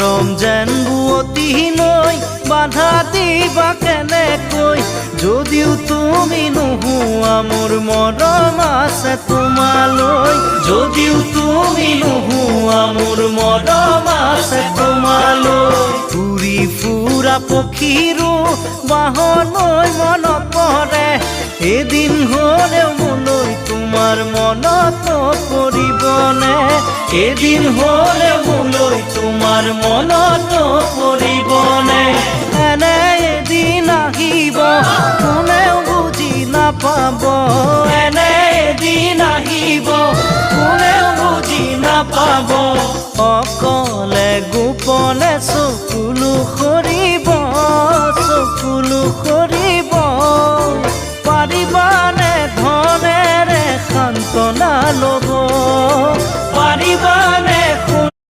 মৰম যেন বুৱতী নৈ বাধা দিবা কেনেকৈ যদিও তুমি নোহোৱা মোৰ মৰম আছে তোমালৈ যদিও তুমি নোহোৱা মোৰ মৰম আছে তোমালৈ উৰি ফুৰা পক্ষীৰো বাহলৈ মনত পৰে এদিন হ'লেও মোলৈ তোমাৰ মনত পৰিবনে এদিন হ'লেও মোলৈ তোমাৰ মনত পৰিবনে এনে এদিন আহিব কোনেও বুজি নাপাব এনে এদিন আহিব কোনেও বুজি নাপাব অকলে গোপনে চকুলো সৰি